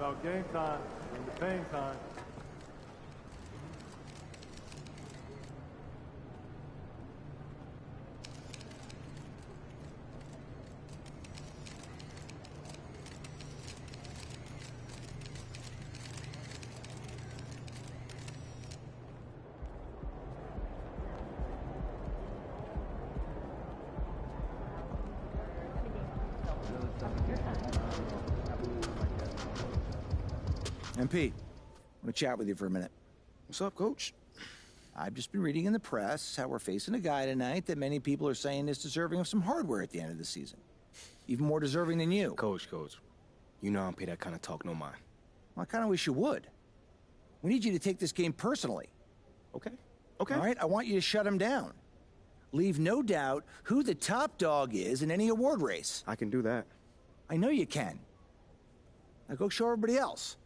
No game time. In the pain time. MP, I want to chat with you for a minute. What's up, Coach? I've just been reading in the press how we're facing a guy tonight that many people are saying is deserving of some hardware at the end of the season. Even more deserving than you. Coach, you know I don't pay that kind of talk no mind. Well, I kind of wish you would. We need you to take this game personally. Okay. All right, I want you to shut him down. Leave no doubt who the top dog is in any award race. I can do that. I know you can. Now go show everybody else.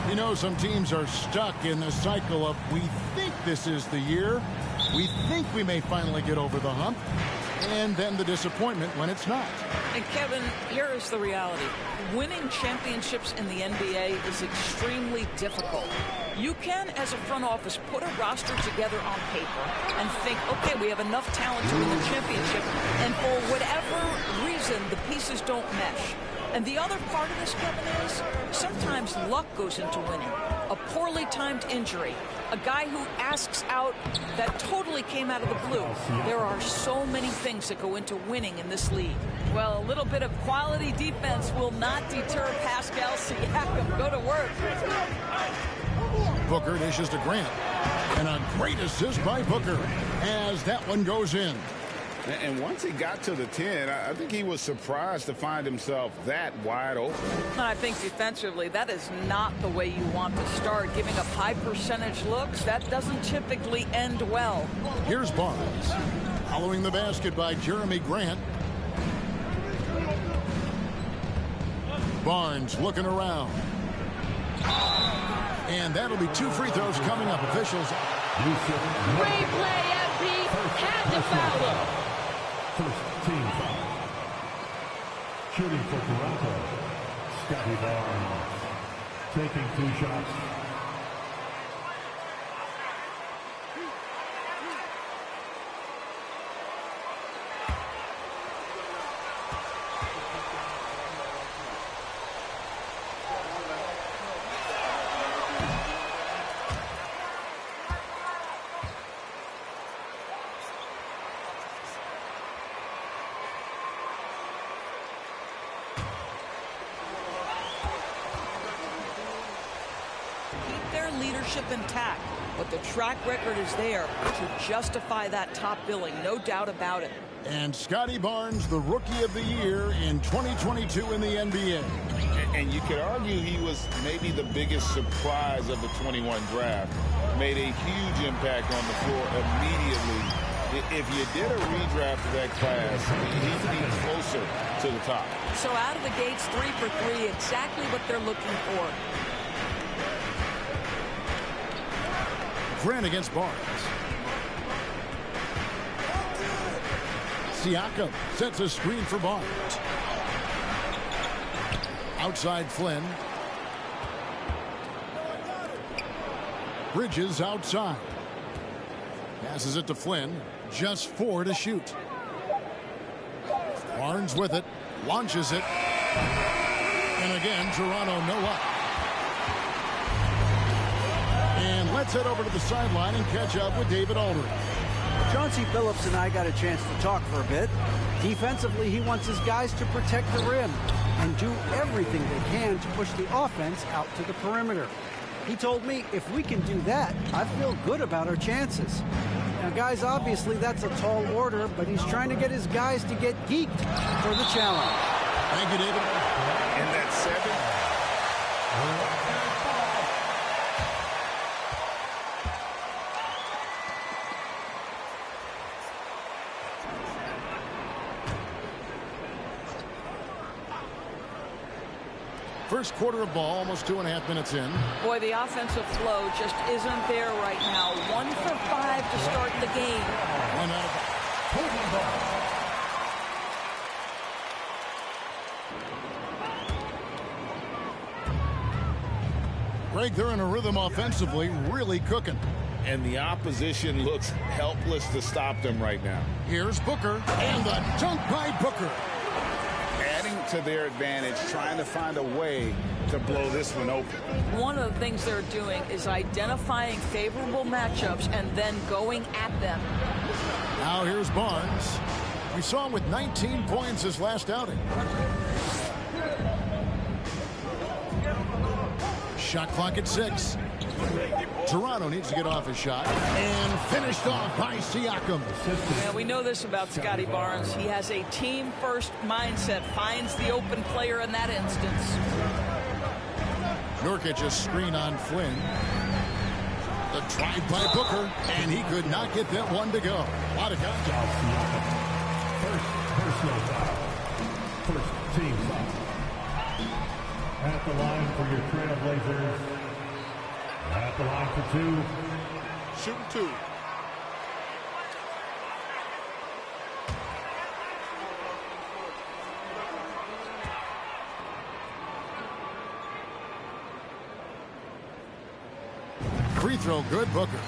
You know, some teams are stuck in the cycle of we think this is the year, we think we may finally get over the hump, and then the disappointment when it's not. And Kevin, here is the reality. Winning championships in the NBA is extremely difficult. You can, as a front office, put a roster together on paper and think, okay, we have enough talent to win the championship, and for whatever reason, the pieces don't mesh. And the other part of this, Kevin, is sometimes luck goes into winning. A poorly timed injury, a guy who asks out that totally came out of the blue. There are so many things that go into winning in this league. Well, a little bit of quality defense will not deter Pascal Siakam. Go to work. Booker dishes to Grant. And a great assist by Booker as that one goes in. And once he got to the 10, I think he was surprised to find himself that wide open. And I think defensively, that is not the way you want to start. Giving up high percentage looks, that doesn't typically end well. Here's Barnes. Following the basket by Jeremy Grant. Barnes looking around. And that'll be 2 free throws coming up. Officials. Great play, MP. Had to foul him. First team foul. Shooting for Toronto. Scotty Barnes taking 2 shots. Leadership intact, but the track record is there to justify that top billing, no doubt about it. And Scotty Barnes, the Rookie of the Year in 2022 in the NBA. And you could argue he was maybe the biggest surprise of the 21 draft. Made a huge impact on the floor immediately. If you did a redraft of that class, he'd be closer to the top. So out of the gates, 3 for 3, exactly what they're looking for. Grant against Barnes. Siakam sets a screen for Barnes. Outside Flynn. Bridges outside. Passes it to Flynn. Just 4 to shoot. Barnes with it. Launches it. And again, Toronto no up. And let's head over to the sideline and catch up with David Aldridge. Chauncey Billups and I got a chance to talk for a bit. Defensively, he wants his guys to protect the rim and do everything they can to push the offense out to the perimeter. He told me if we can do that, I feel good about our chances. Now, guys, obviously that's a tall order, but he's trying to get his guys to get geeked for the challenge. Thank you, David. And that 7. First quarter of ball, almost 2.5 minutes in. Boy, the offensive flow just isn't there right now. 1 for 5 to start the game. 1 out of Greg, they're in a rhythm offensively, really cooking. And the opposition looks helpless to stop them right now. Here's Booker, and the dunk by Booker. Adding to their advantage, trying to find a way to blow this one open. One of the things they're doing is identifying favorable matchups and then going at them. Now here's Barnes. We saw him with 19 points his last outing. Shot clock at 6. Toronto needs to get off his shot. And finished off by Siakam. Yeah, we know this about Scotty Barnes. He has a team-first mindset. Finds the open player in that instance. Nurkic a screen on Flynn. The drive by Booker. And he could not get that one to go. A lot of contact. First personal foul. First team foul. At the line for your Trailblazers. At the line for 2. Shooting 2. Free throw good, Booker.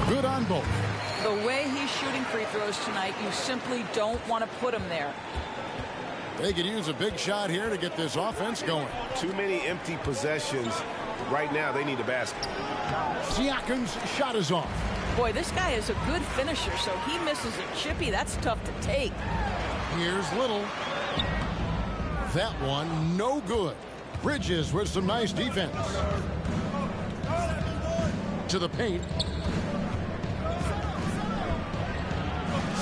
Good on both. The way he's shooting free throws tonight, you simply don't want to put him there. They could use a big shot here to get this offense going. Too many empty possessions. Right now, they need a basket. Siakam's shot is off. Boy, this guy is a good finisher, so he misses a chippy. That's tough to take. Here's Little. That one, no good. Bridges with some nice defense. To the paint.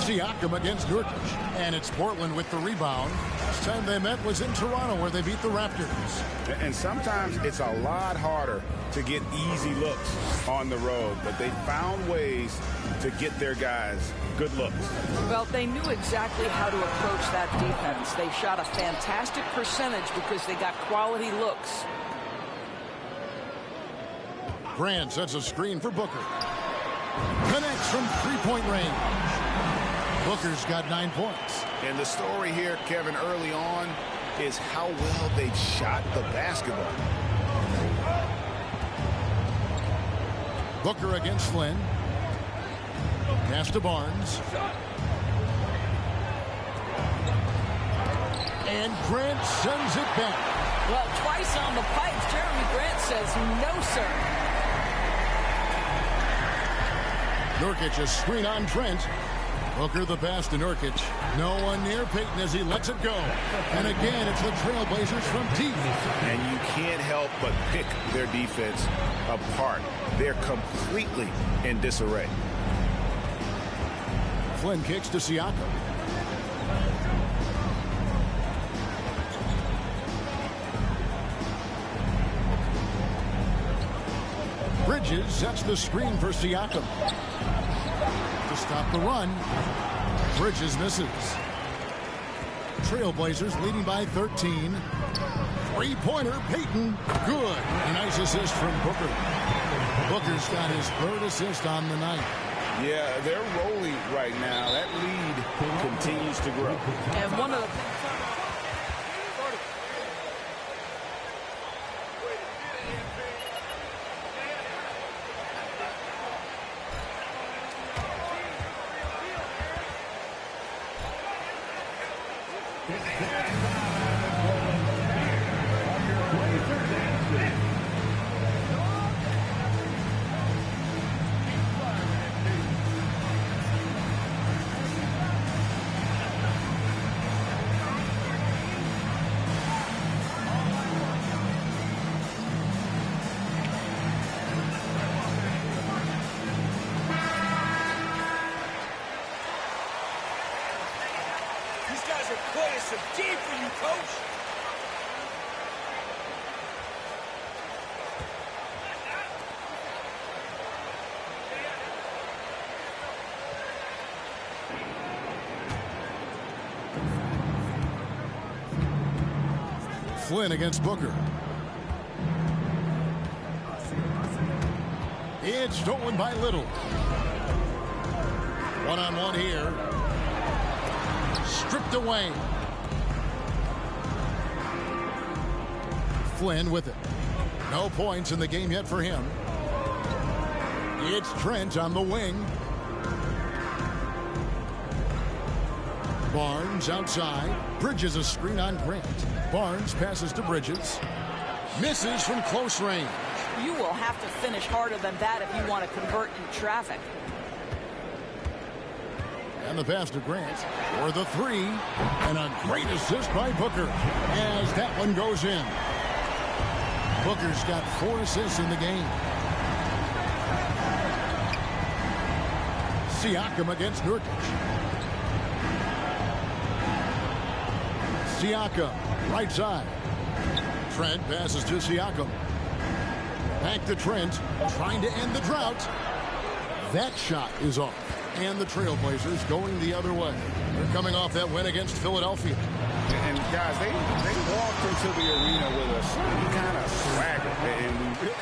Siakam against Nurkic. And it's Portland with the rebound. Last time they met was in Toronto, where they beat the Raptors. And sometimes it's a lot harder to get easy looks on the road, but they found ways to get their guys good looks. Well, they knew exactly how to approach that defense. They shot a fantastic percentage because they got quality looks. Grant sets a screen for Booker. Connects from three-point range. Booker's got 9 points. And the story here, Kevin, early on is how well they shot the basketball. Booker against Flynn. Pass to Barnes. And Grant sends it back. Well, twice on the pipes, Jeremy Grant says no, sir. Nurkic a screen on Trent. Booker the pass to Nurkic. No one near Payton as he lets it go. And again, it's the Trailblazers from deep. And you can't help but pick their defense apart. They're completely in disarray. Flynn kicks to Siakam. Bridges sets the screen for Siakam. To stop the run. Bridges misses. Trailblazers leading by 13. Three-pointer, Payton. Good. A nice assist from Booker. Booker's got his third assist on the night. Yeah, they're rolling right now. That lead continues to grow. And one of the Flynn against Booker. It's stolen by Little. One-on-one here. Stripped away. Flynn with it. No points in the game yet for him. It's Trent on the wing. Barnes outside. Bridges a screen on Grant. Barnes passes to Bridges. Misses from close range. You will have to finish harder than that if you want to convert in traffic. And the pass to Grant for the three. And a great assist by Booker as that one goes in. Booker's got 4 assists in the game. Siakam against Nurkic. Siakam, right side. Trent passes to Siakam. Back to Trent, trying to end the drought. That shot is off. And the Trailblazers going the other way. They're coming off that win against Philadelphia. And guys, they walked into the arena with a certain kind of swagger. And we really...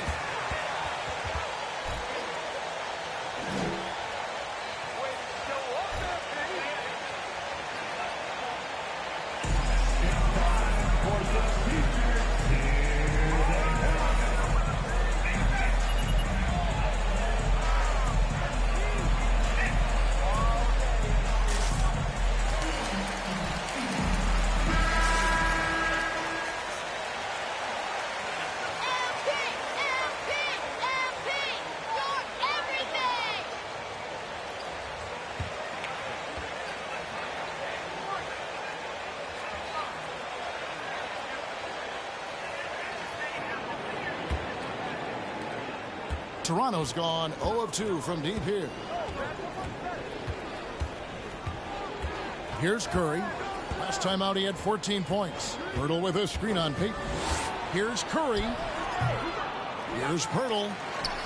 Toronto's gone 0 of 2 from deep here. Here's Curry. Last time out he had 14 points. Pirtle with a screen on Payton. Here's Curry. Here's Pirtle.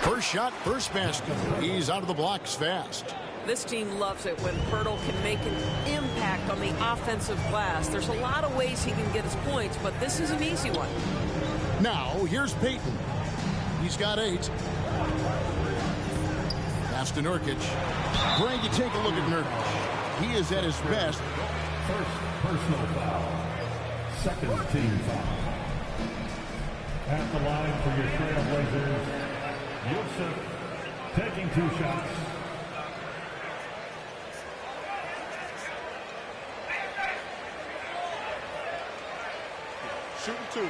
First shot, first basket. He's out of the blocks fast. This team loves it when Pirtle can make an impact on the offensive glass. There's a lot of ways he can get his points, but this is an easy one. Now, here's Payton. He's got 8. pass to Nurkic. Greg, you take a look at Nurkic. He is at his best. First personal foul. Second team foul. At the line for your Trailblazers, Yusuf taking 2 shots. Shooting 2.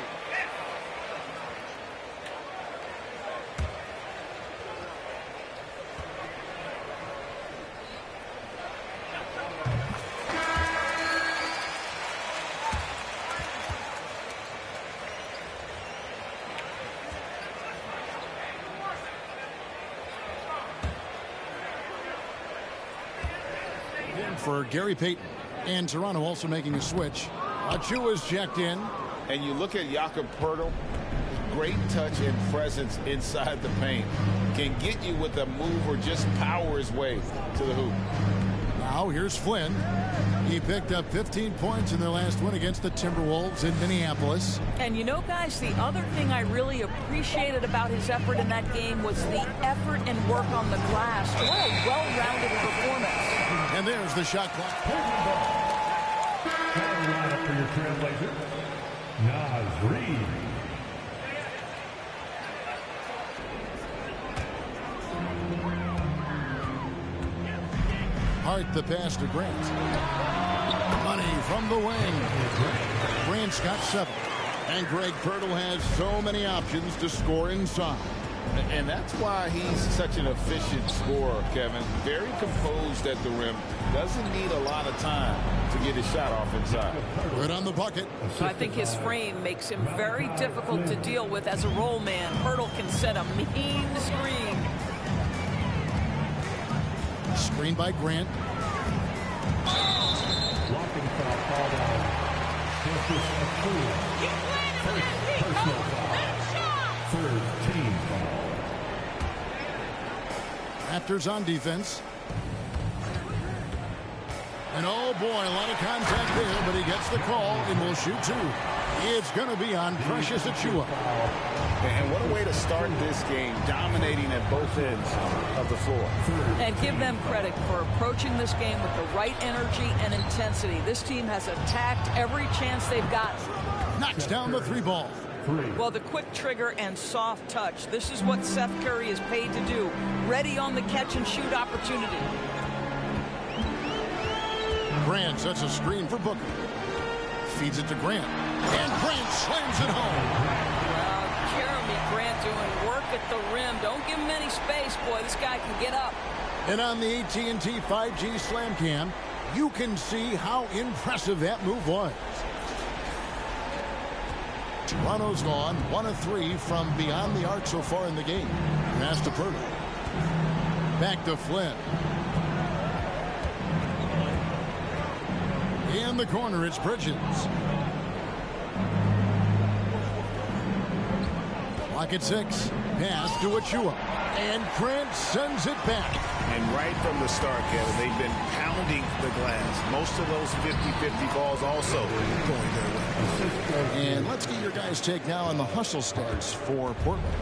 For Gary Payton. And Toronto also making a switch. Achua's checked in. And you look at Jakob Poeltl, great touch and presence inside the paint. Can get you with a move or just power his way to the hoop. Now here's Flynn. He picked up 15 points in their last win against the Timberwolves in Minneapolis. And you know, guys, the other thing I really appreciated about his effort in that game was the effort and work on the glass. What a well-rounded performance. And there's the shot clock. Starting lineup for your Trailblazers, Naz Reid. Hart the pass to Grant. Money from the wing. Grant's got 7. And Greg Poeltl has so many options to score inside. And that's why he's such an efficient scorer, Kevin. Very composed at the rim. Doesn't need a lot of time to get his shot off inside. Good on the bucket. I think his frame makes him very difficult to deal with as a roll man. Poeltl can set a mean screen. Screen by Grant. Blocking foul called on Marcus Acuna. First personal foul. Third team foul. Raptors on defense. And oh boy, a lot of contact there, but he gets the call and will shoot 2. It's going to be on Precious Achiuwa. And what a way to start this game, dominating at both ends of the floor. And give them credit for approaching this game with the right energy and intensity. This team has attacked every chance they've gotten. Knocks down the 3 ball. Well, the quick trigger and soft touch. This is what Seth Curry is paid to do. Ready on the catch and shoot opportunity. Grant sets a screen for Booker. Feeds it to Grant. And Grant slams it home. Jeremy Grant doing work at the rim. Don't give him any space, boy. This guy can get up. And on the AT&T 5G Slam Cam, you can see how impressive that move was. Toronto's gone 1 of 3 from beyond the arc so far in the game. Pass to Poeltl. Back to Flynn. In the corner, it's Bridges. Clock at 6. Pass to Achiuwa. And Grant sends it back. And right from the start, Kevin, they've been pounding the glass. Most of those 50-50 balls also going their way. And let's get your guys' take now on the hustle stats for Portland.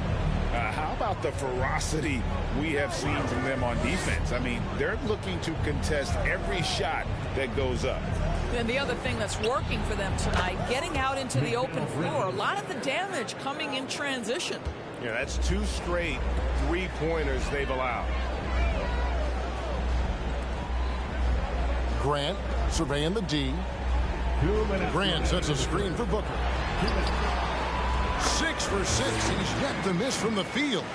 How about the ferocity we have seen from them on defense? I mean, they're looking to contest every shot that goes up. And the other thing that's working for them tonight, getting out into the open floor. A lot of the damage coming in transition. Yeah, that's 2 straight 3-pointers they've allowed. Grant surveying the D. Grant sets a screen for Booker. 6 for 6. He's yet to miss from the field.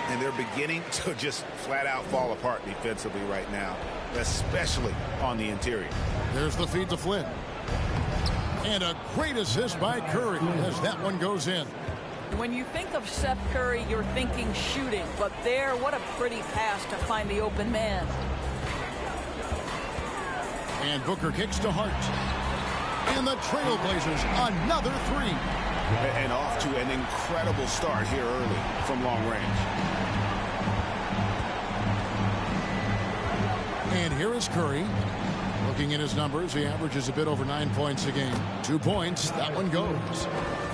And they're beginning to just flat out fall apart defensively right now, especially on the interior. There's the feed to Flynn. And a great assist by Curry as that one goes in. When you think of Seth Curry, you're thinking shooting. But there, what a pretty pass to find the open man. And Booker kicks to Hart. And the Trailblazers, another 3. And off to an incredible start here early from long range. And here is Curry. Looking at his numbers, he averages a bit over 9 points a game. 2 points, that one goes.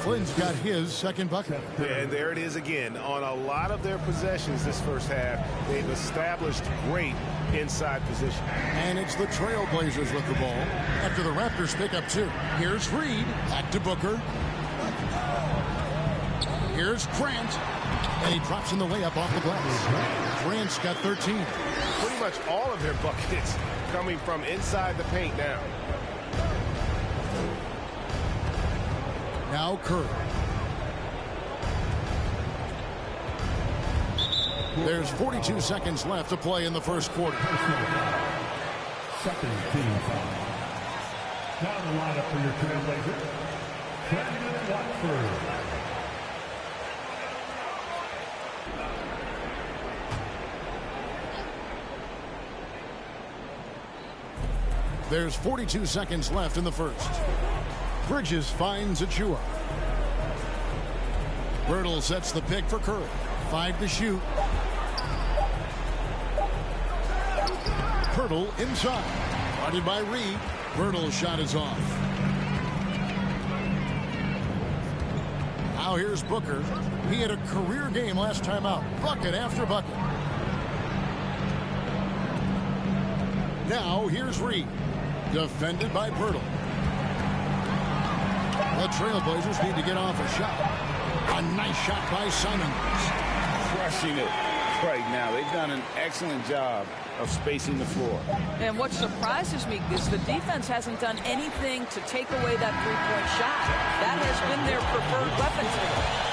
Flynn's got his second bucket. And there it is again. On a lot of their possessions this first half, they've established great inside position. And it's the Trailblazers with the ball after the Raptors pick up 2. Here's Reed. Back to Booker. Here's Grant. And he drops in the layup off the glass. Grant's got 13. Pretty much all of their buckets coming from inside the paint now. Now Curry. There's 42 seconds left to play in the first quarter. Second team foul. Now the lineup for your Trailblazers. Brandon Watford. There's 42 seconds left in the first. Bridges finds Achua. Birtle sets the pick for Curry. 5 to shoot. Birtle inside. Guarded by Reed. Birtle's shot is off. Now here's Booker. He had a career game last time out. Bucket after bucket. Now here's Reed. Defended by Birtle. The Trailblazers need to get off a shot. A nice shot by Simons. Crushing it right now. They've done an excellent job of spacing the floor. And what surprises me is the defense hasn't done anything to take away that three-point shot. That has been their preferred weapon today.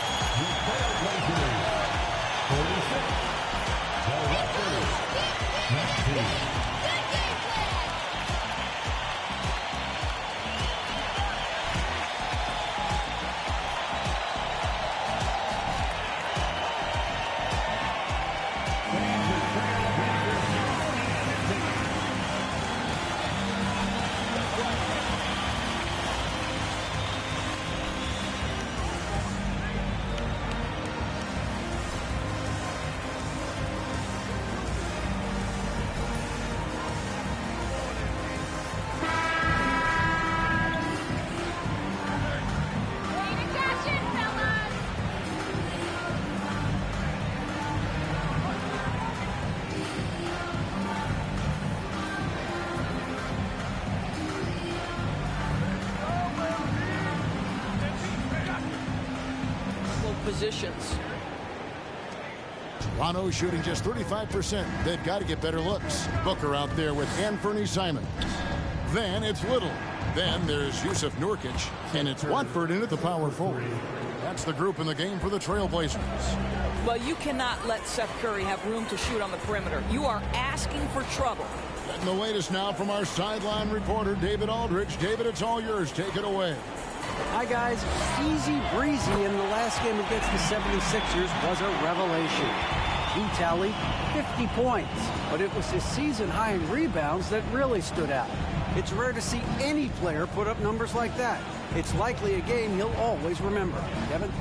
Positions. Toronto shooting just 35%. They've got to get better looks. Booker out there with Anthony Simons. Then it's Little. Then there's Yusuf Nurkic. And it's Watford in at the power forward. That's the group in the game for the Trailblazers. Well, you cannot let Seth Curry have room to shoot on the perimeter. You are asking for trouble. Getting the latest now from our sideline reporter, David Aldridge. David, it's all yours. Take it away. Hi, guys. Easy breezy in the last game against the 76ers was a revelation. He tallied 50 points, but it was his season high in rebounds that really stood out. It's rare to see any player put up numbers like that. It's likely a game he'll always remember. Kevin?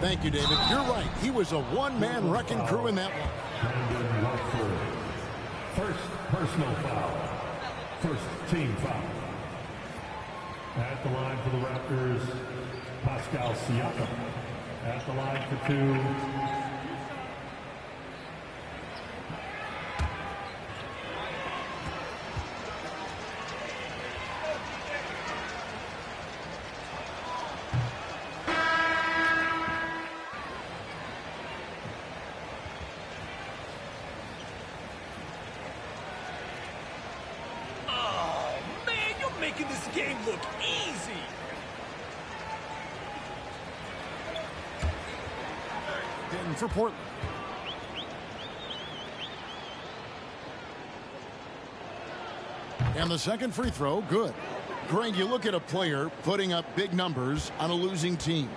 Thank you, David. You're right. He was a one-man wrecking crew in that one. Brandon Watford. First personal foul. First team foul. At the line for the Raptors, Pascal Siakam. At the line for 2. Making this game look easy. In for Portland. And the second free throw, good. Greg, you look at a player putting up big numbers on a losing team.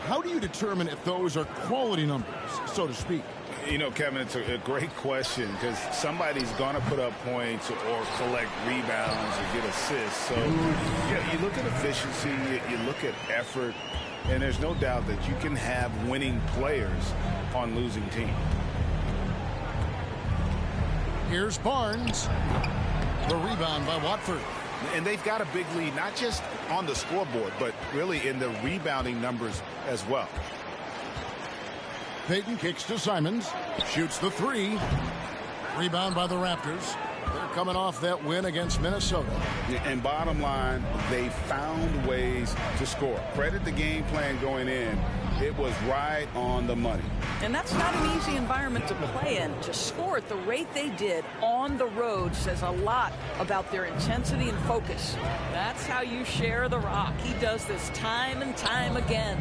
How do you determine if those are quality numbers, so to speak? You know, Kevin, it's a great question because somebody's going to put up points or collect rebounds or get assists. So, yeah, you look at efficiency, you look at effort, and there's no doubt that you can have winning players on losing teams. Here's Barnes. The rebound by Watford. And they've got a big lead, not just on the scoreboard, but really in the rebounding numbers as well. Payton kicks to Simons, shoots the three. Rebound by the Raptors. They're coming off that win against Minnesota. And bottom line, they found ways to score. Credit the game plan going in. It was right on the money. And that's not an easy environment to play in. To score at the rate they did on the road says a lot about their intensity and focus. That's how you share the rock. He does this time and time again.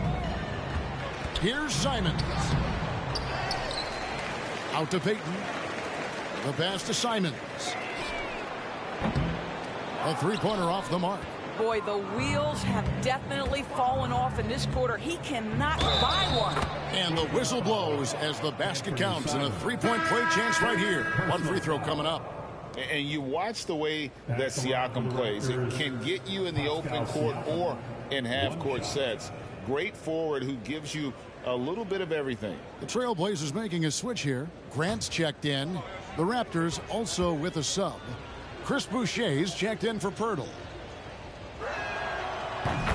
Here's Simons. Out to Payton. The pass to Simons. A three-pointer off the mark. Boy, the wheels have definitely fallen off in this quarter. He cannot buy one. And the whistle blows as the basket counts, and a three-point play chance right here. One free throw coming up. And you watch the way that Siakam plays. It can get you in the open court or in half-court sets. Great forward who gives you a little bit of everything. The Trailblazers making a switch here. Grant's checked in. The Raptors also with a sub. Chris Boucher's checked in for Pirtle.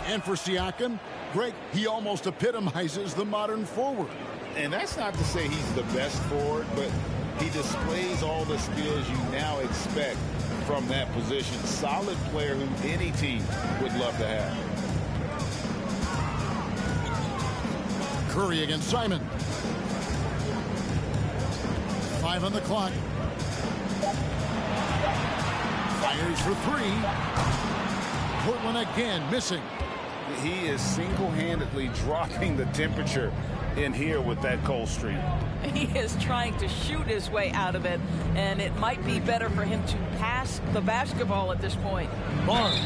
And for Siakam, Greg, he almost epitomizes the modern forward. And that's not to say he's the best forward, but he displays all the skills you now expect from that position. Solid player who any team would love to have. Curry against Simon. 5 on the clock. Fires for three. Portland again missing. He is single-handedly dropping the temperature in here with that cold streak. He is trying to shoot his way out of it, and it might be better for him to pass the basketball at this point. Barnes.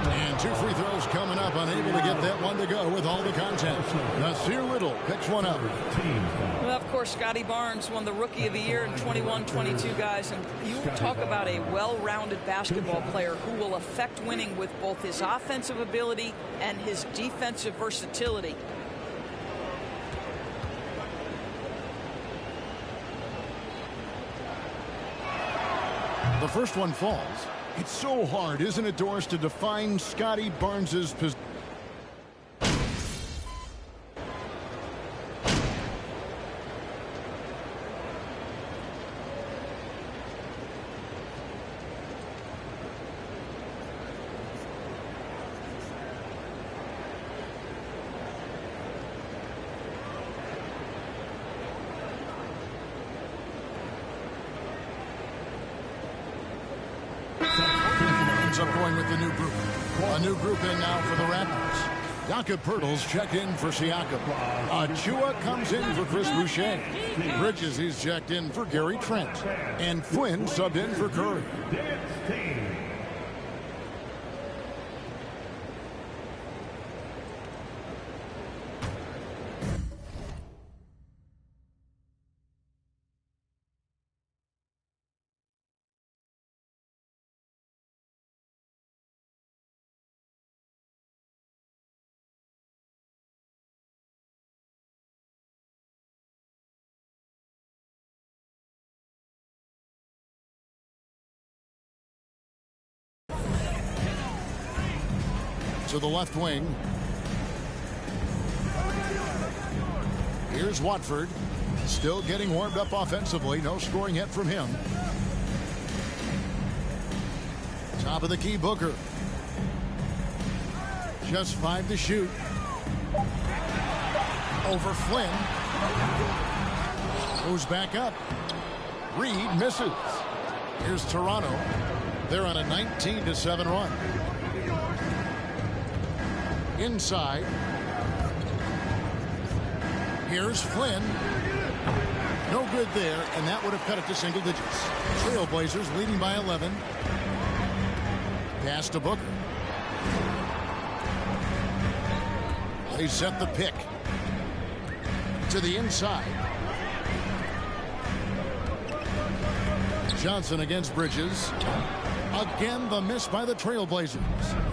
And two free throws coming up, unable to get that one to go with all the content. Nasir Little picks one up. Well, of course, Scotty Barnes won the Rookie of the Year in 21-22, guys. And you talk about a well-rounded basketball player who will affect winning with both his offensive ability and his defensive versatility. The first one falls. It's so hard, isn't it, Doris, to define Scotty Barnes's position? Up going with the new group. A new group in now for the Raptors. Jakob Pirtle's checked in for Siakam. Achua comes in for Chris Boucher. Bridges, he's checked in for Gary Trent. And Flynn subbed in for Curry. To the left wing. Here's Watford. Still getting warmed up offensively. No scoring yet from him. Top of the key, Booker. Just 5 to shoot. Over Flynn. Goes back up. Reed misses. Here's Toronto. They're on a 19-7 run. Inside. Here's Flynn. No good there, and that would have cut it to single digits. Trailblazers leading by 11. Pass to Booker. They set the pick. To the inside. Johnson against Bridges. Again, the miss by the Trailblazers.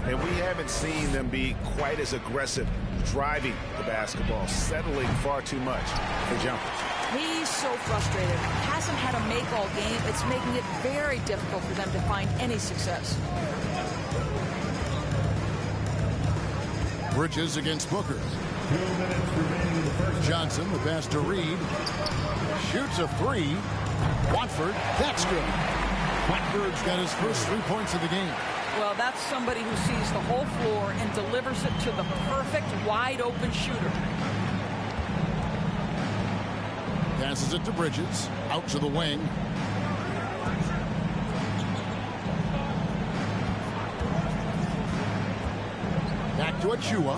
And we haven't seen them be quite as aggressive driving the basketball, settling far too much for jumpers. He's so frustrated. Hasn't had a make all game. It's making it very difficult for them to find any success. Bridges against Booker. 2 minutes remaining in the first. Johnson, the pass to Reed. Shoots a three. Watford, that's good. Watford's got his first 3 points of the game. Well, that's somebody who sees the whole floor and delivers it to the perfect wide-open shooter. Passes it to Bridges. Out to the wing. Back to Achua.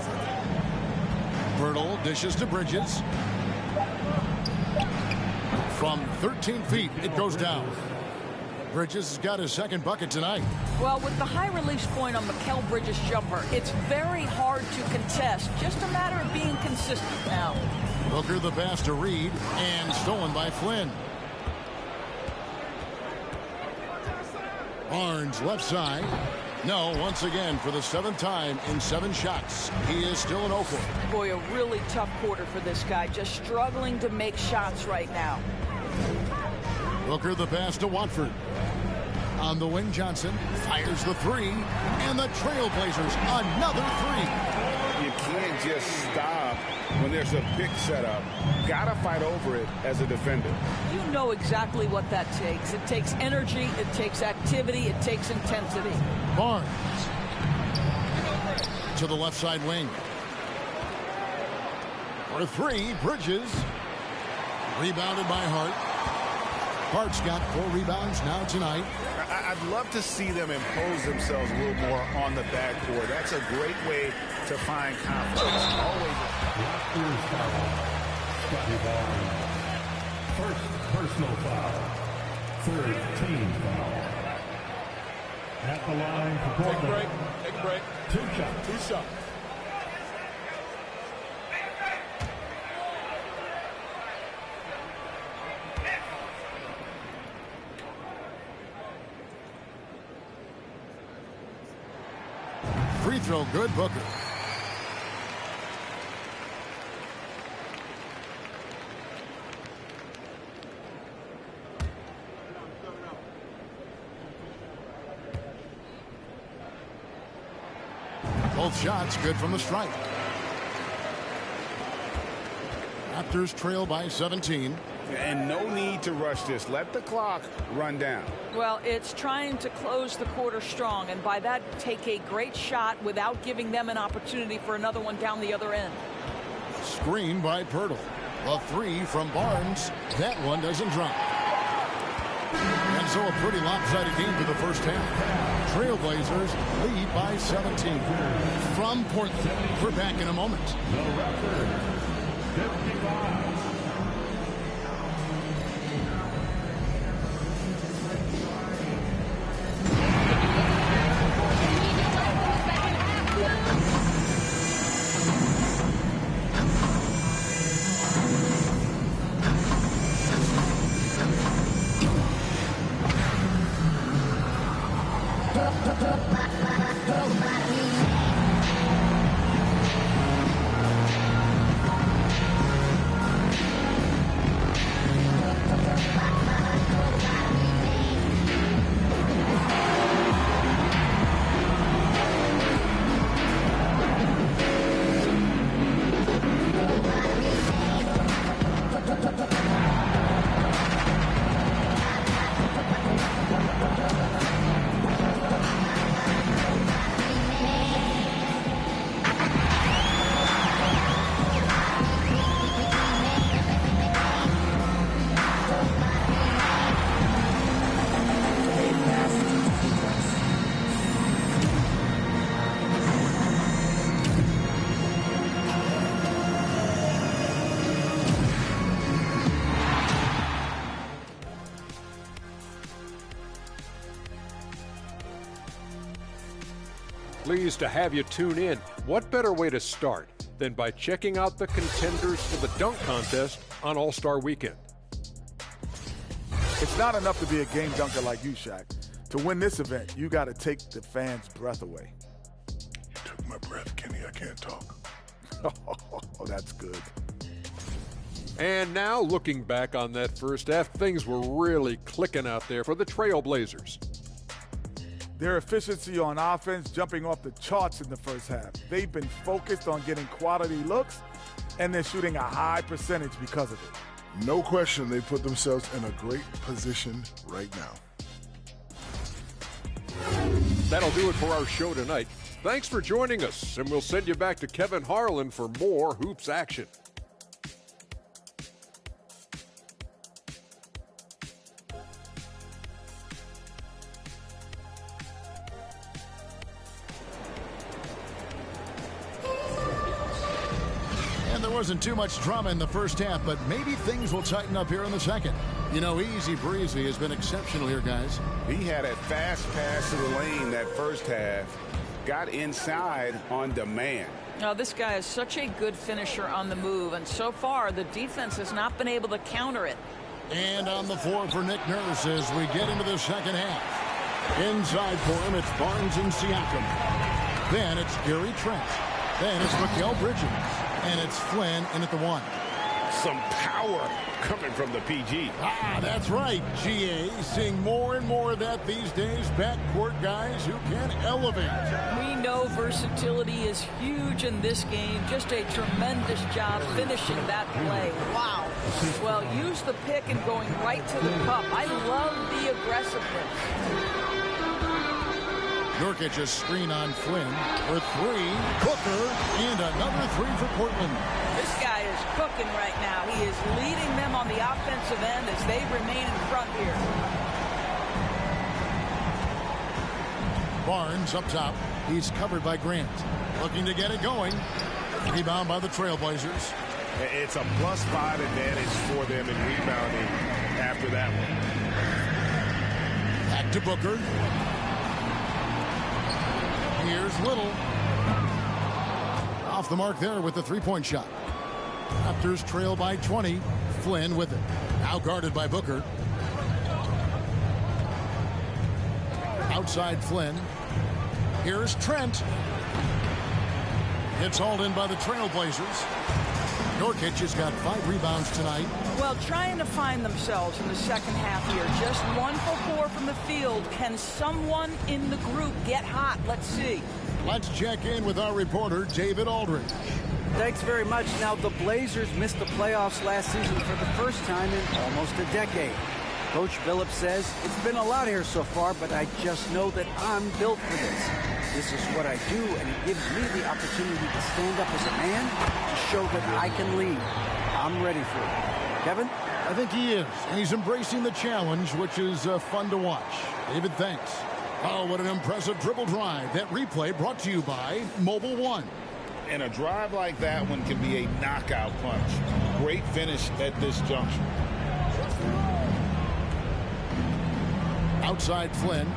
Bertle dishes to Bridges. From 13 feet, it goes down. Bridges has got his second bucket tonight. Well, with the high release point on Mikal Bridges' jumper, it's very hard to contest. Just a matter of being consistent now. Booker the pass to Reed, and stolen by Flynn. Barnes left side. No, once again for the 7th time in 7 shots. He is still an 0-4. Boy, a really tough quarter for this guy. Just struggling to make shots right now. Booker the pass to Watford. On the wing, Johnson fires the three, and the Trailblazers another three. You can't just stop when there's a pick set up. Gotta fight over it as a defender. You know exactly what that takes. It takes energy, it takes activity, it takes intensity. Barnes to the left side wing. For three, Bridges. Rebounded by Hart. Hart's got 4 rebounds now tonight. I'd love to see them impose themselves a little more on the backboard. That's a great way to find confidence. Always. Raptors foul. Scotty Barnes. First personal foul. 3rd team foul. At the line for Portland. Take a break. 2 shots. 2 shots. Free throw good, Booker. Both shots good from the stripe. Raptors trail by 17. And no need to rush this. Let the clock run down. Well, it's trying to close the quarter strong, and by that, take a great shot without giving them an opportunity for another one down the other end. Screen by Pirtle. A three from Barnes. That one doesn't drop. And so a pretty lopsided game for the first half. Trailblazers lead by 17. From Portland, we're back in a moment. The Raptors, 55. Pleased to have you tune in. What better way to start than by checking out the contenders for the dunk contest on All-Star Weekend? It's not enough to be a game dunker like you, Shaq. To win this event, you got to take the fans' breath away. You took my breath, Kenny. I can't talk. Oh, that's good. And now, looking back on that first half, things were really clicking out there for the Trailblazers. Their efficiency on offense jumping off the charts in the first half. They've been focused on getting quality looks, and they're shooting a high percentage because of it. No question they put themselves in a great position right now. That'll do it for our show tonight. Thanks for joining us, and we'll send you back to Kevin Harlan for more hoops action. Wasn't too much drama in the first half, but maybe things will tighten up here in the second. You know, Easy Breezy has been exceptional here, guys. He had a fast pass to the lane that first half. Got inside on demand. Now, this guy is such a good finisher on the move, and so far the defense has not been able to counter it. And on the floor for Nick Nurse as we get into the second half. Inside for him, it's Barnes and Siakam. Then it's Gary Trent. Then it's Mikal Bridges. And it's Flynn in at the one. Some power coming from the PG. That's right, GA. Seeing more and more of that these days. Backcourt guys who can elevate. We know versatility is huge in this game. Just a tremendous job finishing that play. Wow. Well, use the pick and going right to the cup. I love the aggressiveness. Nurkic's screen on Flynn for three. Booker, and another three for Portland. This guy is cooking right now. He is leading them on the offensive end as they remain in front here. Barnes up top. He's covered by Grant. Looking to get it going. Rebound by the Trailblazers. It's a +5 advantage for them in rebounding after that one. Back to Booker. Here's Little. Off the mark there with the three-point shot. Raptors trail by 20. Flynn with it. Now guarded by Booker. Outside Flynn. Here's Trent. Gets hauled in by the Trailblazers. Nurkic has got 5 rebounds tonight. Well, trying to find themselves in the second half here. Just 1 for 4 from the field. Can someone in the group get hot? Let's see. Let's check in with our reporter, David Aldridge. Thanks very much. Now, the Blazers missed the playoffs last season for the first time in almost a decade. Coach Phillips says, it's been a lot here so far, but I just know that I'm built for this. This is what I do, and it gives me the opportunity to stand up as a man to show that I can lead. I'm ready for it. Kevin? I think he is, and he's embracing the challenge, which is fun to watch. David, thanks. Oh, what an impressive dribble drive. That replay brought to you by Mobile One. And a drive like that one can be a knockout punch. Great finish at this juncture. Outside Flynn.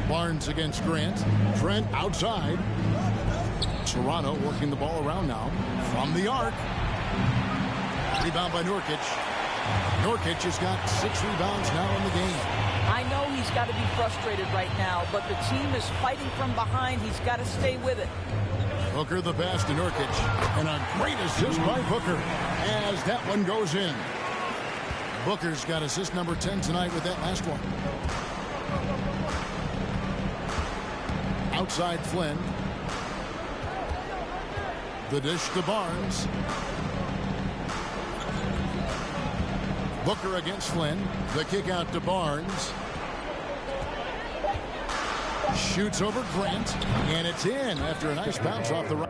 Barnes against Grant. Trent outside. Toronto working the ball around now. From the arc. Rebound by Nurkic. Nurkic has got 6 rebounds now in the game. I know he's got to be frustrated right now, but the team is fighting from behind. He's got to stay with it. Booker the pass to Nurkic. And a great assist by Booker as that one goes in. Booker's got assist number 10 tonight with that last one. Outside Flynn. The dish to Barnes. Booker against Flynn. The kick out to Barnes. Shoots over Grant. And it's in after a nice bounce off the right.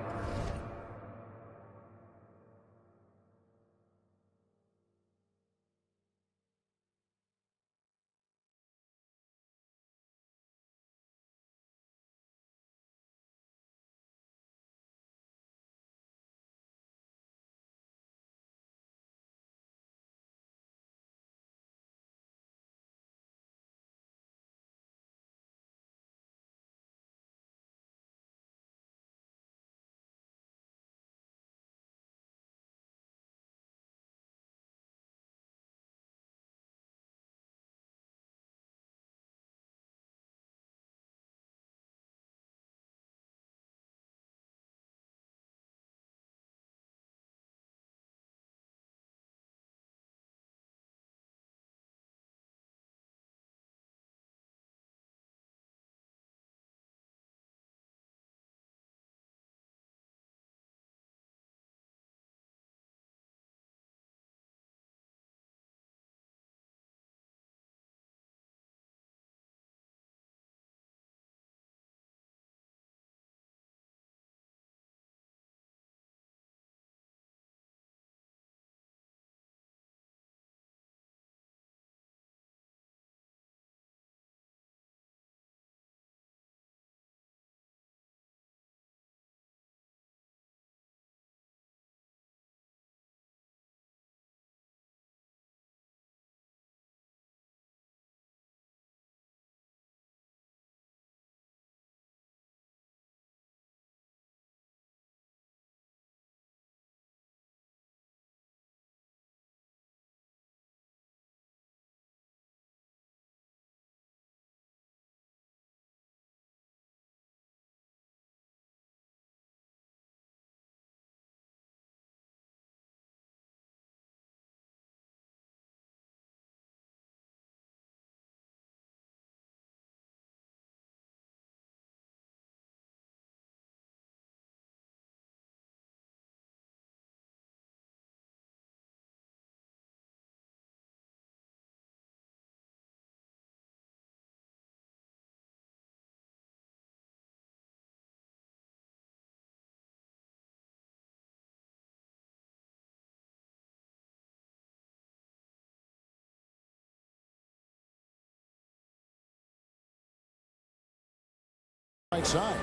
Right side.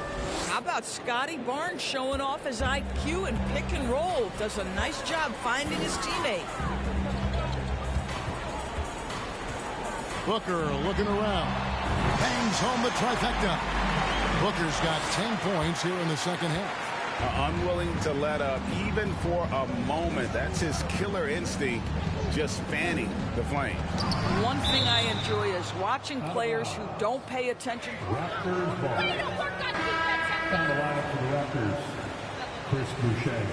How about Scotty Barnes showing off his IQ and pick and roll? Does a nice job finding his teammate. Booker looking around. Bangs home the trifecta. Booker's got 10 points here in the second half. Unwilling to let up even for a moment. That's his killer instinct, just fanning the flame. One thing I enjoy is watching players who don't pay attention. Raptors ball. On the lineup for the Raptors, Chris Boucher,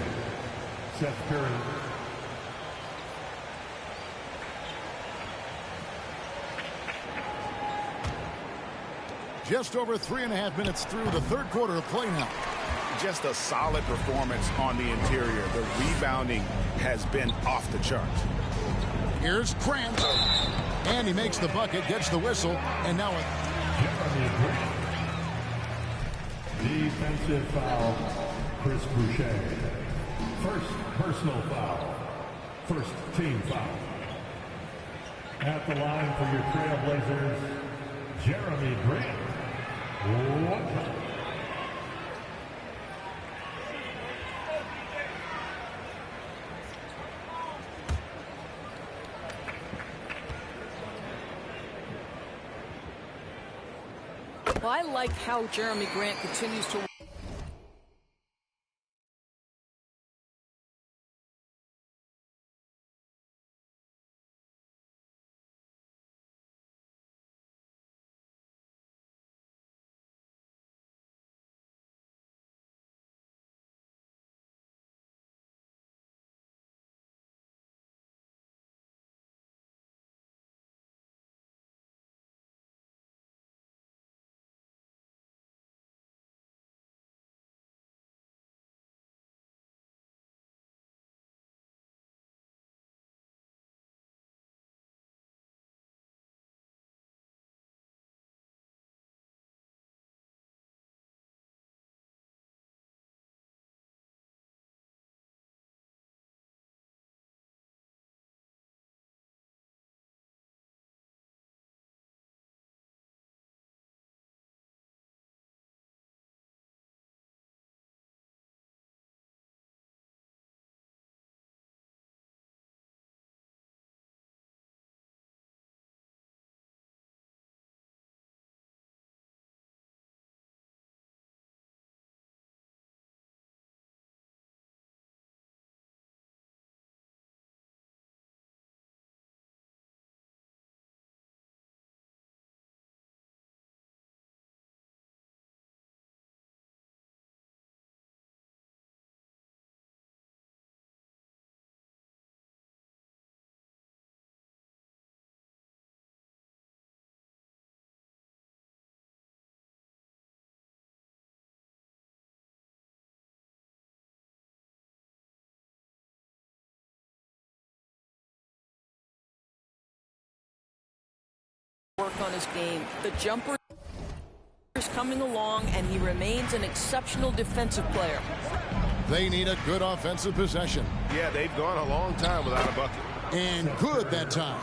Seth Curry. Just over 3.5 minutes through the third quarter of play now. Just a solid performance on the interior. The rebounding has been off the charts. Here's Grant. And he makes the bucket, gets the whistle, and now defensive foul, Chris Boucher. First personal foul. First team foul. At the line for your Trailblazers, Jeremy Grant. One time. Well, I like how Jeremy Grant continues to work on his game. The jumper is coming along, and he remains an exceptional defensive player. they need a good offensive possession. Yeah, they've gone a long time without a bucket. And good that time.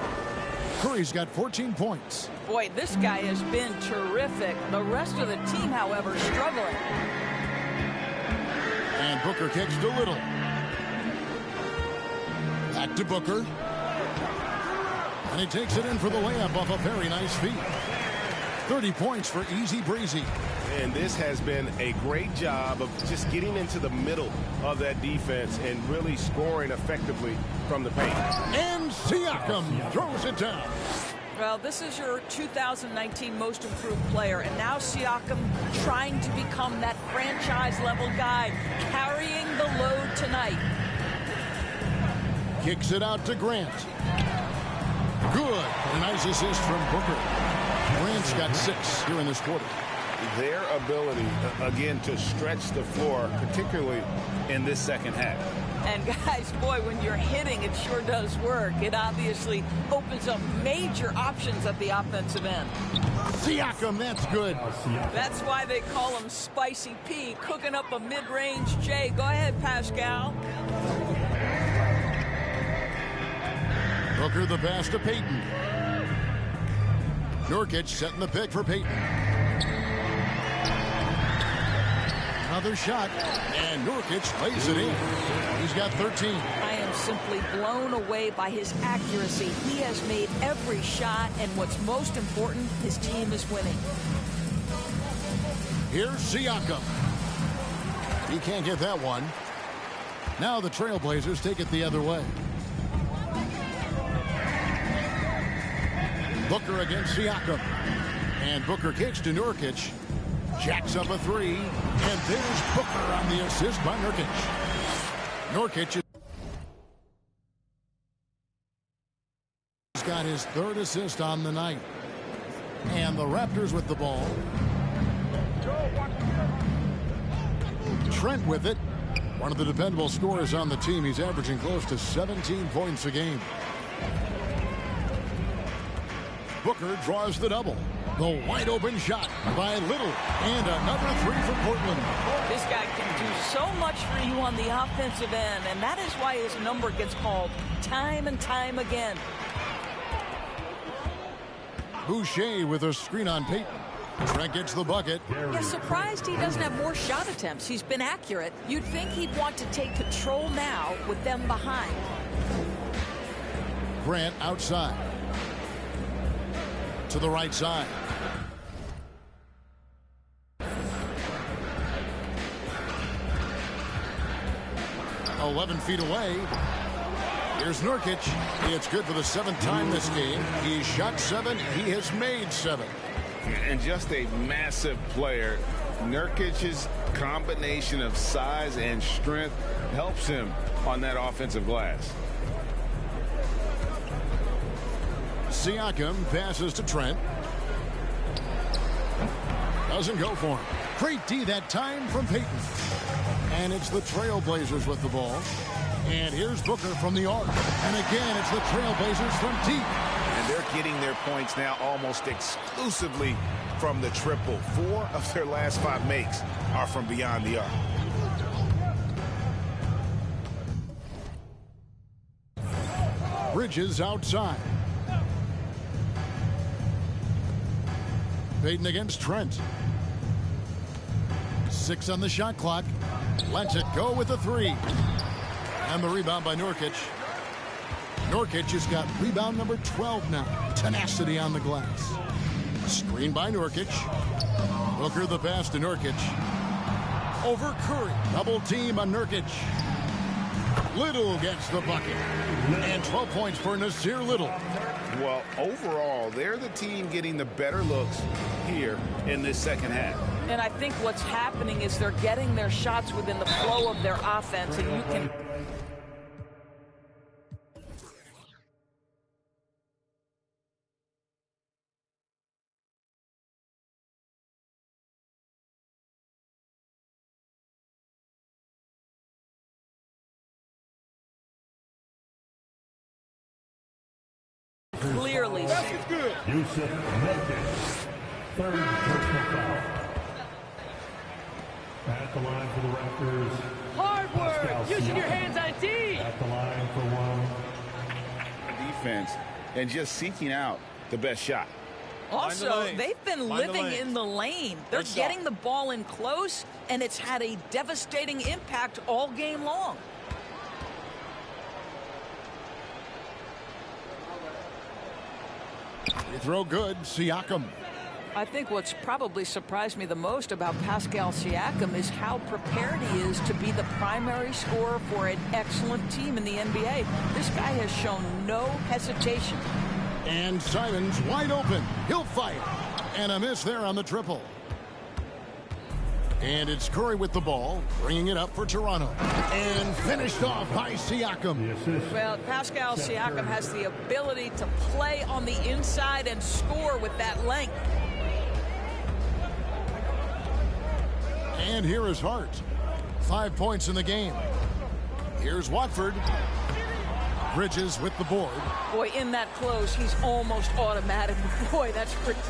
Curry's got 14 points. Boy, this guy has been terrific. The rest of the team, however, struggling. And Booker kicks to Little. Back to Booker. And he takes it in for the layup off a very nice feed. 30 points for Easy Breezy. And this has been a great job of just getting into the middle of that defense and really scoring effectively from the paint. And Siakam throws it down. Well, this is your 2019 most improved player, and now Siakam trying to become that franchise-level guy, carrying the load tonight. Kicks it out to Grant. Good. A nice assist from Booker. Grant's got 6 here in this quarter. Their ability, again, to stretch the floor, particularly in this second half. And guys, boy, when you're hitting, it sure does work. It obviously opens up major options at the offensive end. Siakam, that's good. That's why they call him Spicy P, cooking up a mid-range J. Go ahead, Pascal. Booker the pass to Payton. Nurkic setting the pick for Payton. Another shot, and Nurkic lays it in. He's got 13. I am simply blown away by his accuracy. He has made every shot, and what's most important, his team is winning. Here's Siakam. He can't get that one. Now the Trailblazers take it the other way. Booker against Siakam. And Booker kicks to Nurkic. Jacks up a three. And there's Booker on the assist by Nurkic. Nurkic has got his third assist on the night. And the Raptors with the ball. Trent with it. One of the dependable scorers on the team. He's averaging close to 17 points a game. Booker draws the double. The wide open shot by Little. And another three for Portland. This guy can do so much for you on the offensive end, and that is why his number gets called time and time again. Boucher with a screen on Payton. Trent gets the bucket. Yeah, surprised he doesn't have more shot attempts. He's been accurate. You'd think he'd want to take control now with them behind. Grant outside. To the right side. "11 feet away. Here's Nurkic. It's good for the 7th time this game. He's shot 7. He has made 7. And just a massive player. Nurkic's combination of size and strength helps him on that offensive glass. Siakam passes to Trent. Doesn't go for him. Great D that time from Payton. And it's the Trailblazers with the ball. And here's Booker from the arc. And again, it's the Trailblazers from deep. And they're getting their points now almost exclusively from the triple. 4 of their last 5 makes are from beyond the arc. Bridges outside. Payton against Trent. 6 on the shot clock. Lets it go with the 3. And the rebound by Nurkic. Nurkic has got rebound number 12 now. Tenacity on the glass. Screen by Nurkic. Booker the pass to Nurkic. Over Curry. Double team on Nurkic. Little gets the bucket. And 12 points for Nasir Little. Well, overall, they're the team getting the better looks here in this second half. And I think what's happening is they're getting their shots within the flow of their offense, and you can... Clearly. That's good. Yusuf Nurkic, 3rd personal foul. At the line for the Raptors. Hard work. Using your hands on D. At the line for 1. Defense and just seeking out the best shot. Also, they've been living in the lane. They're getting the ball in close, and it's had a devastating impact all game long. Free throw good. Siakam. I think what's probably surprised me the most about Pascal Siakam is how prepared he is to be the primary scorer for an excellent team in the NBA. This guy has shown no hesitation. And Simons wide open. He'll fire. And a miss there on the triple. And it's Curry with the ball, bringing it up for Toronto. And finished off by Siakam. Well, Pascal Siakam has the ability to play on the inside and score with that length. And here is Hart. 5 points in the game. Here's Watford. Bridges with the board. Boy, in that close, he's almost automatic. Boy, that's pretty...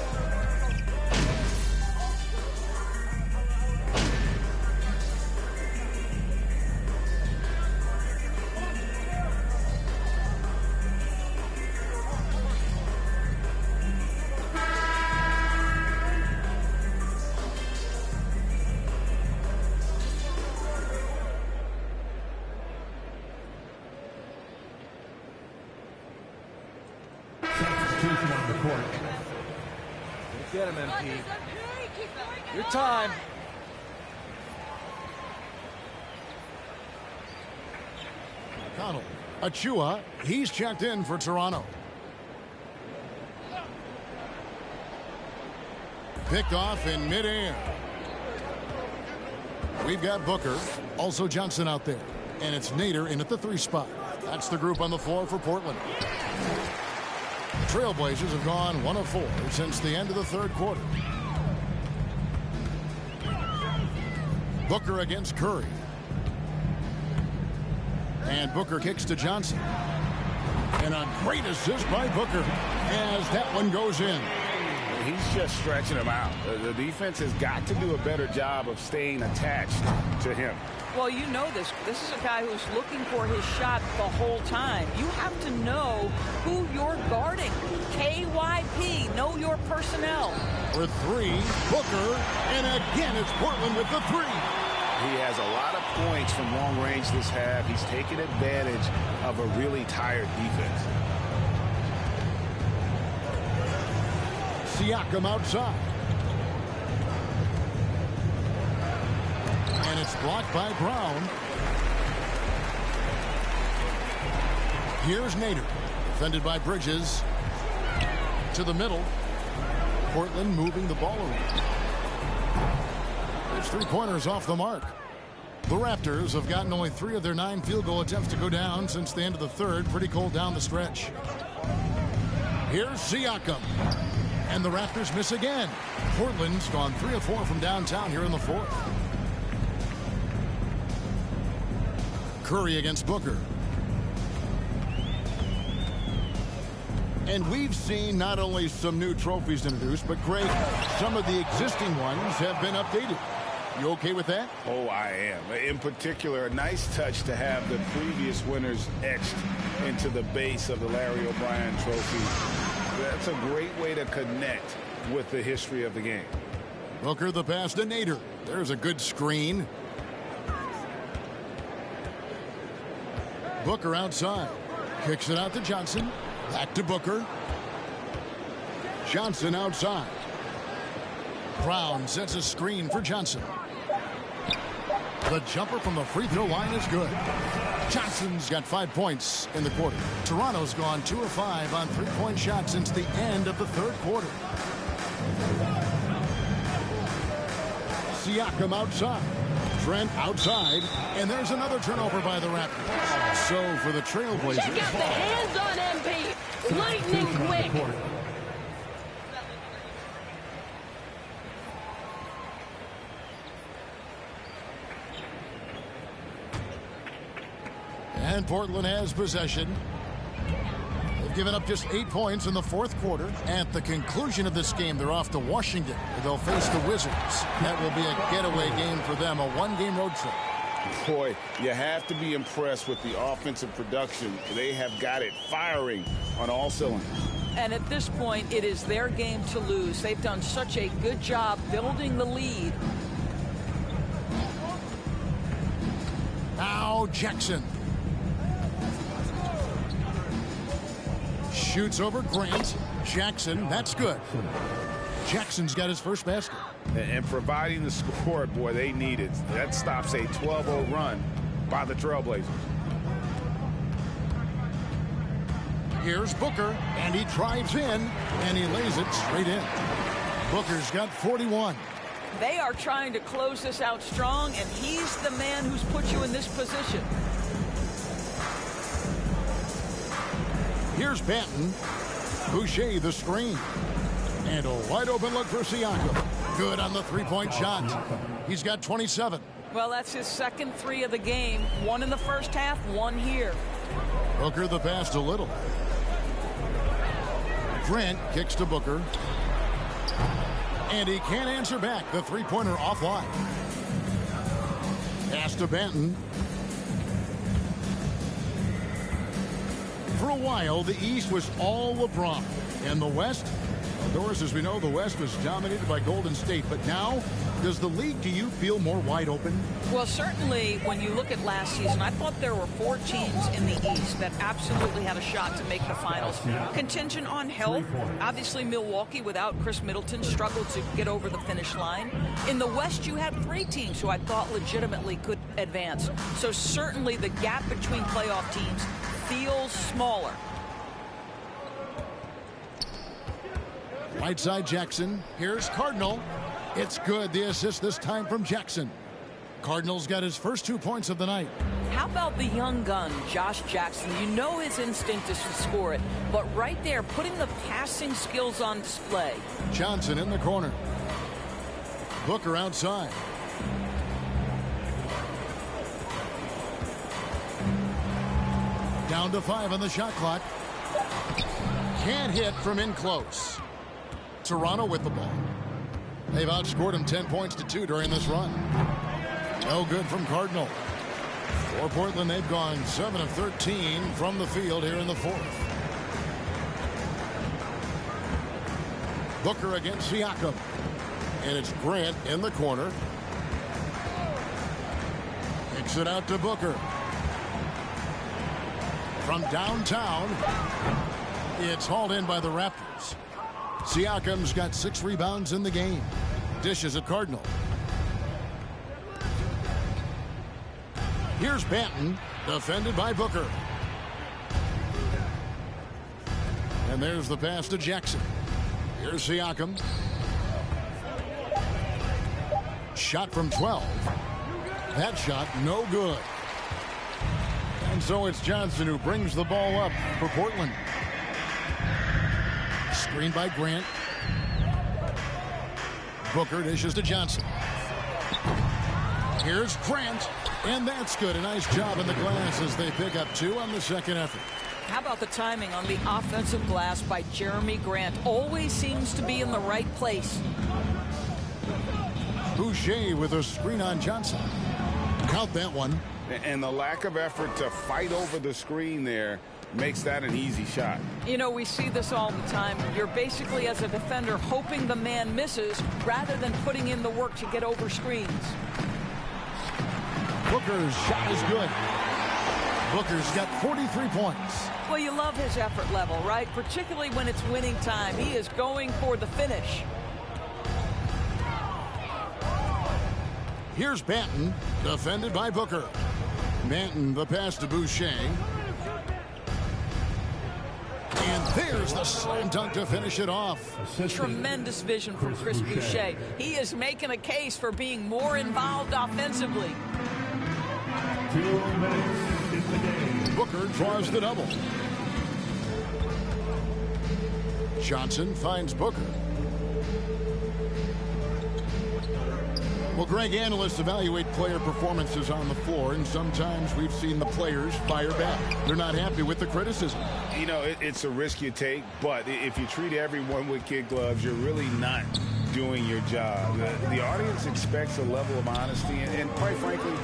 Get him, MP. Your time. Connell. Achua, he's checked in for Toronto. Picked off in midair. We've got Booker, also Johnson out there. And it's Nader in at the 3 spot. That's the group on the floor for Portland. The Trailblazers have gone 1 of 4 since the end of the 3rd quarter. Booker against Curry. And Booker kicks to Johnson. And a great assist by Booker as that one goes in. He's just stretching him out. The defense has got to do a better job of staying attached to him. Well, you know this. This is a guy who's looking for his shot the whole time. You have to know who you're guarding. KYP, know your personnel. For 3, Booker, and again it's Portland with the 3. He has a lot of points from long range this half. He's taken advantage of a really tired defense. Siakam outside. And it's blocked by Brown. Here's Nader. Defended by Bridges. To the middle. Portland moving the ball around. It's 3-pointers off the mark. The Raptors have gotten only 3 of their 9 field goal attempts to go down since the end of the 3rd. Pretty cold down the stretch. Here's Siakam. And the Raptors miss again. Portland's gone 3 of 4 from downtown here in the 4th. Curry against Booker. And we've seen not only some new trophies introduced, but Greg, some of the existing ones have been updated. You okay with that? Oh, I am. In particular, a nice touch to have the previous winners etched into the base of the Larry O'Brien trophy. That's a great way to connect with the history of the game. Booker the pass to Nader. There's a good screen. Booker outside. Kicks it out to Johnson. Back to Booker. Johnson outside. Brown sets a screen for Johnson. The jumper from the free throw line is good. Johnson's got 5 points in the quarter. Toronto's gone 2 of 5 on 3-point shots since the end of the 3rd quarter. Siakam outside. Trent outside. And there's another turnover by the Raptors. So for the Trailblazers. Check out the hands on MP. Lightning quick. And Portland has possession. They've given up just 8 points in the 4th quarter. At the conclusion of this game, they're off to Washington, where they'll face the Wizards. That will be a getaway game for them, a 1-game road trip. Boy, you have to be impressed with the offensive production. They have got it firing on all cylinders. And at this point, it is their game to lose. They've done such a good job building the lead. Now Jackson. Shoots over Grant. Jackson, that's good. Jackson's got his first basket. And providing the support, boy, they need it. That stops a 12-0 run by the Trailblazers. Here's Booker, and he drives in, and he lays it straight in. Booker's got 41. They are trying to close this out strong, and he's the man who's put you in this position. Here's Banton. Boucher the screen. And a wide open look for Siakam. Good on the 3-point shot. He's got 27. Well, that's his second 3 of the game. 1 in the first half, 1 here. Booker the pass to Little. Grant kicks to Booker. And he can't answer back. The 3-pointer offline. Pass to Banton. For a while, the East was all LeBron. And the West, Doris, as we know, the West was dominated by Golden State, but now, does the league, do you feel more wide open? Well, certainly when you look at last season, I thought there were 4 teams in the East that absolutely had a shot to make the finals. Contingent on health. Obviously, Milwaukee, without Chris Middleton, struggled to get over the finish line. In the West, you had 3 teams who I thought legitimately could advance. So certainly the gap between playoff teams feels smaller. Right side Jackson. Here's Cardinal. It's good. The assist this time from Jackson. Cardinal's got his first 2 points of the night. How about the young gun, Josh Jackson? You know his instinct is to score it, but right there, putting the passing skills on display. Johnson in the corner. Booker outside. Down to 5 on the shot clock. Can't hit from in close. Toronto with the ball. They've outscored them 10 points to 2 during this run. No good from Cardinal. For Portland, they've gone 7 of 13 from the field here in the 4th. Booker against Siakam. And it's Grant in the corner. Kicks it out to Booker. From downtown, it's hauled in by the Raptors. Siakam's got 6 rebounds in the game. Dishes at Cardinal. Here's Banton, defended by Booker. And there's the pass to Jackson. Here's Siakam. Shot from 12. That shot no good. And so it's Johnson who brings the ball up for Portland. Screen by Grant. Booker dishes to Johnson. Here's Grant, and that's good. A nice job in the glass as they pick up 2 on the second effort. How about the timing on the offensive glass by Jeremy Grant? Always seems to be in the right place. Boucher with a screen on Johnson. Count that one. And the lack of effort to fight over the screen there makes that an easy shot. You know, we see this all the time. You're basically, as a defender, hoping the man misses rather than putting in the work to get over screens. Booker's shot is good. Booker's got 43 points. Well, you love his effort level, right? Particularly when it's winning time. He is going for the finish. Here's Banton, defended by Booker. Banton, the pass to Boucher. And there's the slam dunk to finish it off. Tremendous vision from Chris Boucher. He is making a case for being more involved offensively. 2 minutes in the game. Booker draws the double. Johnson finds Booker. Well, Greg, analysts evaluate player performances on the floor, and sometimes we've seen the players fire back. They're not happy with the criticism. You know, it's a risk you take, but if you treat everyone with kid gloves, you're really not doing your job. The audience expects a level of honesty, and quite frankly,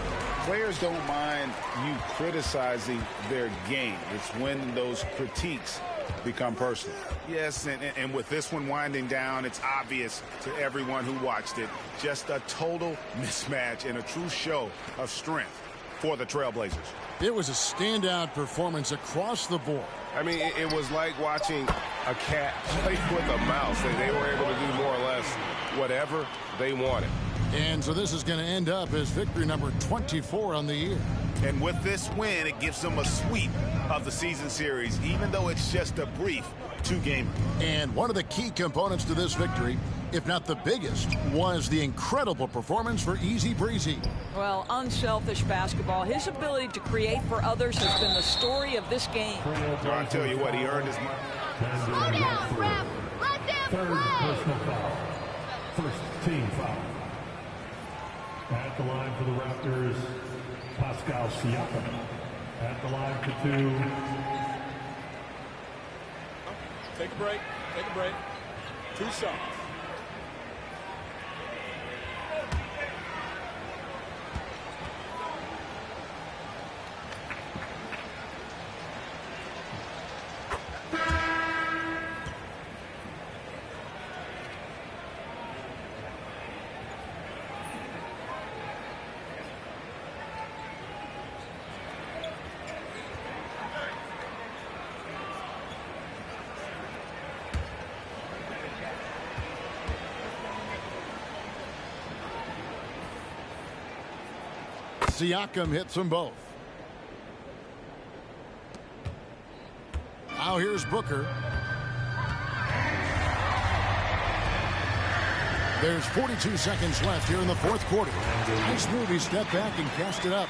players don't mind you criticizing their game. It's when those critiques become personal. Yes, and with this one winding down, it's obvious to everyone who watched it. Just a total mismatch and a true show of strength for the Trailblazers. It was a standout performance across the board. I mean, it was like watching a cat play with a mouse. They were able to do more or less whatever they wanted. And so this is going to end up as victory number 24 on the year. And with this win, it gives them a sweep of the season series, even though it's just a brief 2-gamer. And one of the key components to this victory, if not the biggest, was the incredible performance for Easy Breezy. Well, unselfish basketball. His ability to create for others has been the story of this game. I'll tell you what, he earned his money. Slow down, ref. Let them Third play. personal foul. First team foul. At the line for the Raptors, Pascal Siakam. At the line for 2. Take a break. Take a break. 2 shots. Siakam hits them both. Now here's Booker. There's 42 seconds left here in the fourth quarter. Nice move. He stepped back and cast it up.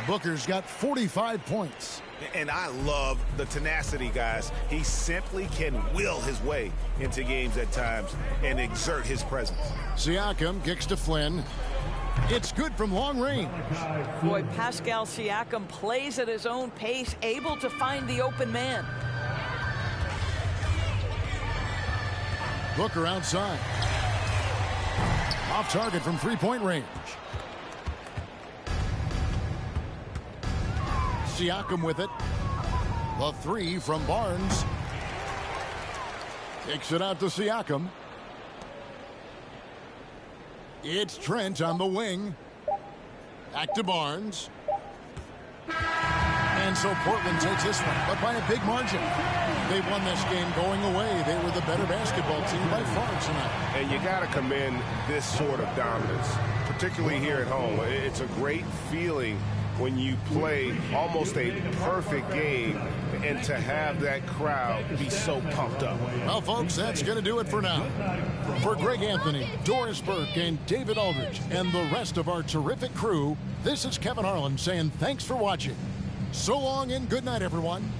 Booker's got 45 points. And I love the tenacity, guys. He simply can will his way into games at times and exert his presence. Siakam kicks to Flynn. It's good from long range. Boy, Pascal Siakam plays at his own pace, able to find the open man. Booker outside. Off target from three-point range. Siakam with it. The three from Barnes. Kicks it out to Siakam. It's Trent on the wing. Back to Barnes. And so Portland takes this one, but by a big margin. They won this game going away. They were the better basketball team by far tonight. And you got to commend this sort of dominance, particularly here at home. It's a great feeling when you play almost a perfect game and to have that crowd be so pumped up. Well, folks, that's going to do it for now. For Greg Anthony, Doris Burke, and David Aldridge, and the rest of our terrific crew, this is Kevin Harlan saying thanks for watching. So long and good night, everyone.